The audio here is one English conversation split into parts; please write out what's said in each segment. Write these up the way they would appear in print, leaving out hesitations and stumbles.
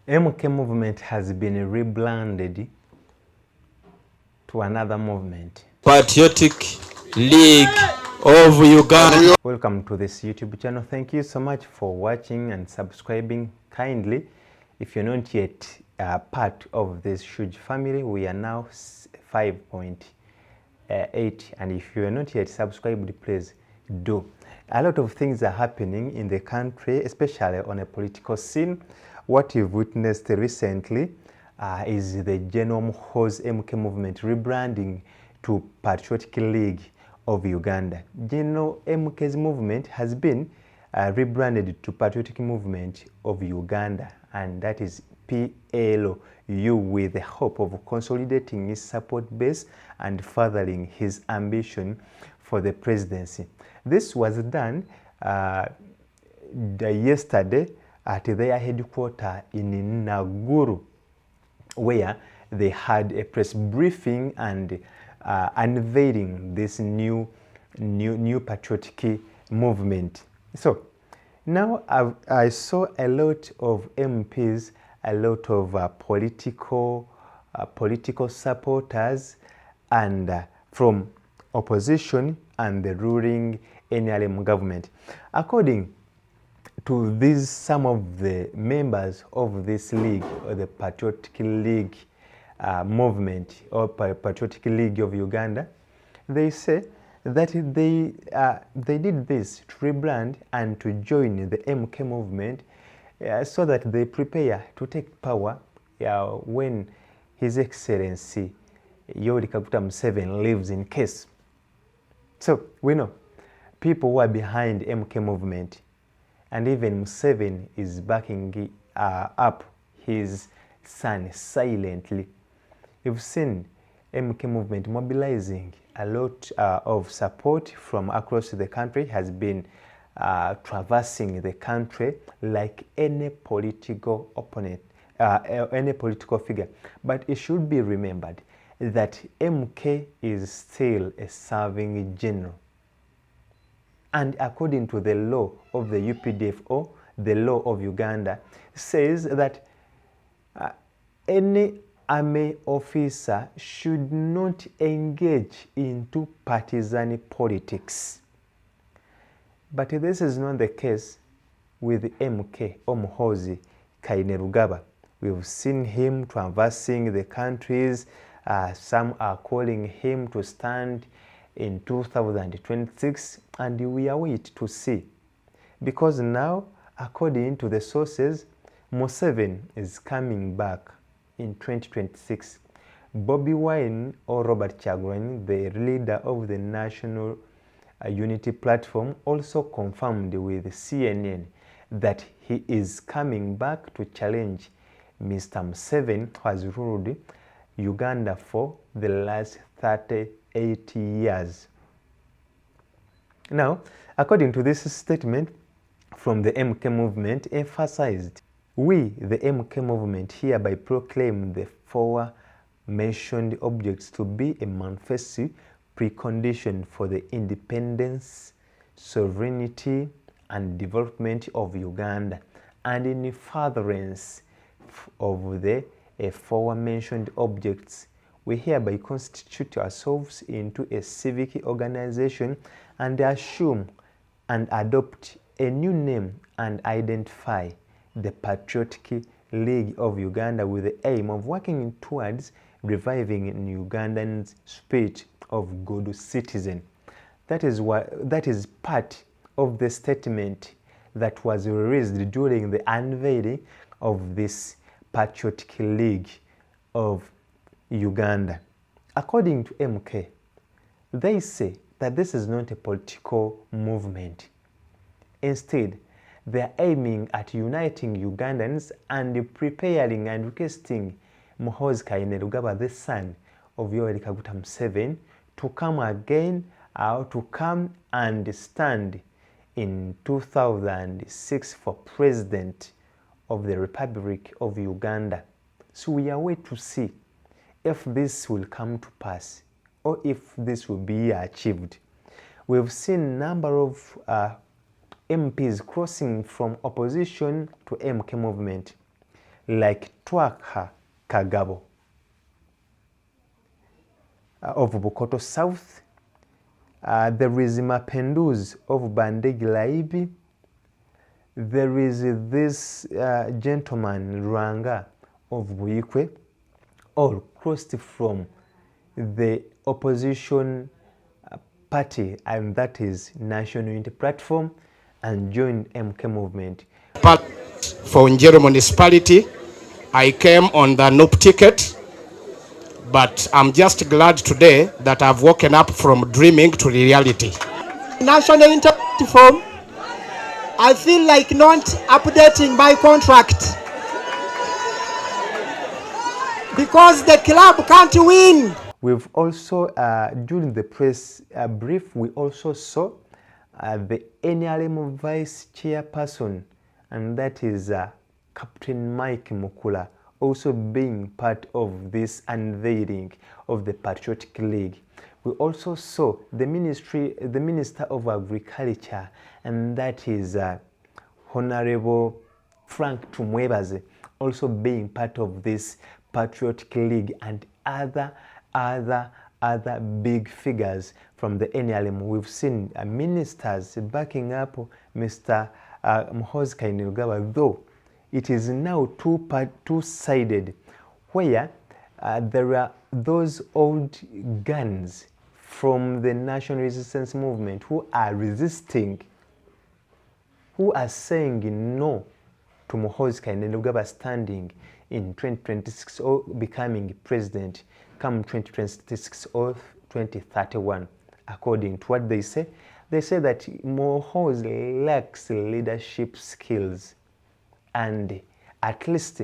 MK movement has been rebranded to another movement. Patriotic League of Uganda. Welcome to this YouTube channel. Thank you so much for watching and subscribing. Kindly, if you're not yet part of this huge family, we are now 5.8, and if you are not yet subscribed, please do. A lot of things are happening in the country, especially on a political scene. What you've witnessed recently is the General Muhoozi MK movement rebranding to Patriotic League of Uganda. General MK's movement has been rebranded to Patriotic Movement of Uganda, and that is PLU, with the hope of consolidating his support base and furthering his ambition for the presidency. This was done yesterday at their headquarters in Naguru, where they had a press briefing and unveiling this new patriotic movement. So now I saw a lot of MPs, a lot of political supporters, and from opposition and the ruling NRM government. According to these, some of the members of this league, or the Patriotic League movement, or Patriotic League of Uganda, they say that they did this to rebrand and to join the MK movement so that they prepare to take power when His Excellency Yoweri Kaguta Museveni lives in case. So we know people who are behind MK movement, and even Museveni is backing up his son silently. You've seen MK movement mobilizing a lot of support from across the country, has been traversing the country like any political opponent, any political figure. But it should be remembered that MK is still a serving general. And according to the law of the UPDFO, the law of Uganda says that any army officer should not engage into partisan politics. But this is not the case with MK Muhoozi Kainerugaba. We've seen him traversing the countries. Some are calling him to stand in 2026, and we await to see. Because now, according to the sources, Museveni is coming back in 2026. Bobi Wine, or Robert Kyagulanyi, the leader of the National Unity Platform, also confirmed with CNN that he is coming back to challenge Mr. Museveni, who has ruled Uganda for the last 38 years. Now, according to this statement from the MK movement, emphasized, we, the MK movement, hereby proclaim the forementioned objects to be a manifest precondition for the independence, sovereignty, and development of Uganda, and in furtherance of the aforementioned objects, we hereby constitute ourselves into a civic organization and assume and adopt a new name and identify the Patriotic League of Uganda with the aim of working towards reviving Ugandans' spirit of good citizen. That is part of the statement that was released during the unveiling of this Patriotic League of Uganda. According to MK, they say that this is not a political movement. Instead, they are aiming at uniting Ugandans and preparing and requesting Muhoozi Kainerugaba, the son of Yoweri Kaguta Museveni, to come again, to come and stand in 2006 for president of the Republic of Uganda. So we are waiting to see if this will come to pass or if this will be achieved. We've seen a number of MPs crossing from opposition to MK movement. like Twaka Kagabo of Bukoto South. There is Mapenduz of Bandegi Laibi. There is this gentleman Ranga of Buikwe, all crossed from the opposition party, and that is National Unity Platform, and joined MK movement. For Njero municipality, I came on the NUP ticket, but I'm just glad today that I've woken up from dreaming to reality. National Unity Platform, I feel like not updating my contract because the club can't win. We've also, during the press brief, we also saw the NRM vice chairperson, and that is Captain Mike Mukula, also being part of this unveiling of the Patriotic League. We also saw the Minister of Agriculture, and that is Honorable Frank Tumwebaze, also being part of this Patriotic League, and other big figures from the NRM. We've seen ministers backing up Mr. Muhoozi Kainerugaba, though it is now two-sided, where there are those old guns from the national resistance movement who are resisting, who are saying no to Muhoozi Kainerugaba standing in 2026 or becoming president come 2026 or 2031. According to what they say that Muhoozi lacks leadership skills, and at least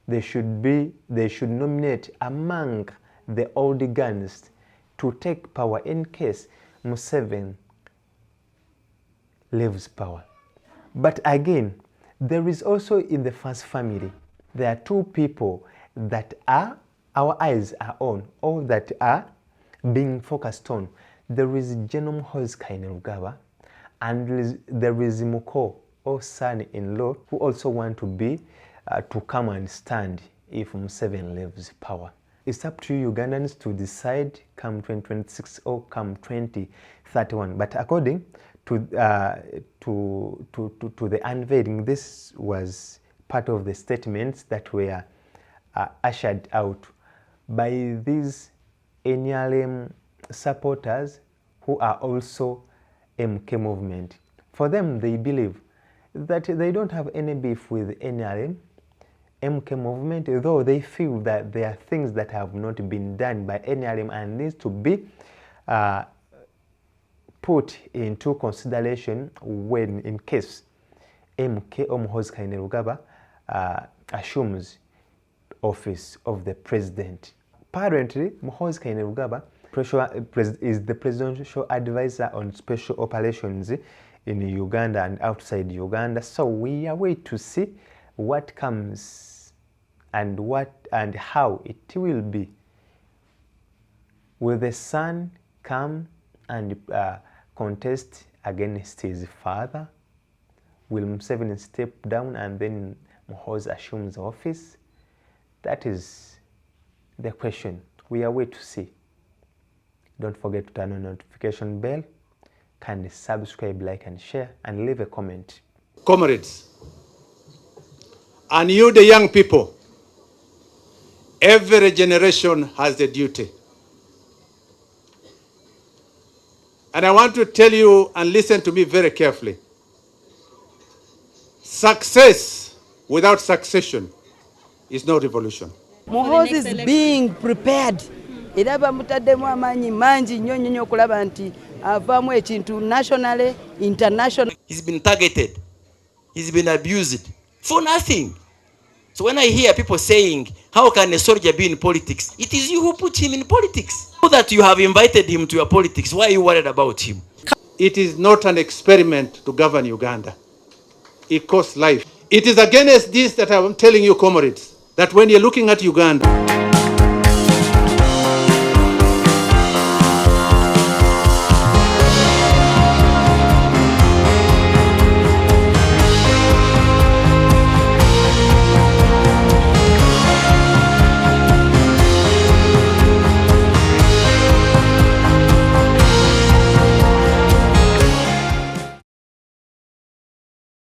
they should nominate among the old guns to take power in case Museveni leaves power. But again, there is also in the first family, there are two people that our eyes are on, or that are being focused on. There is General Muhoozi Kainerugaba, and there is Muko, or son-in-law, who also want to be to come and stand if Museveni leaves power. It's up to you Ugandans to decide come 2026 or come 2031. But according to the unveiling, this was part of the statements that were ushered out by these NRM supporters who are also MK movement. For them, they believe that they don't have any beef with NRM, MK movement, though they feel that there are things that have not been done by NRM and needs to be put into consideration when, in case MK or Muhoozi Kainerugaba assumes office of the president. Apparently, Muhoozi Kainerugaba is the presidential advisor on special operations in Uganda and outside Uganda. So we are waiting to see what comes and how it will be. Will the son come and contest against his father? Will Museveni step down and then Muhoozi assumes office? That is the question. We are waiting to see. Don't forget to turn on the notification bell, kindly subscribe, like and share, and leave a comment. Comrades, and you the young people, every generation has a duty. And I want to tell you, and listen to me very carefully, success without succession is no revolution. Muhoozi is being prepared. Era bamutaddemu amaanyi mangi nnyo okulaba nti avaamu ekintu nationally, international. He's been targeted. He's been abused for nothing. So when I hear people saying, how can a soldier be in politics? It is you who put him in politics. So that you have invited him to your politics, why are you worried about him? It is not an experiment to govern Uganda. It costs life. It is against this that I'm telling you, comrades, that when you're looking at Uganda,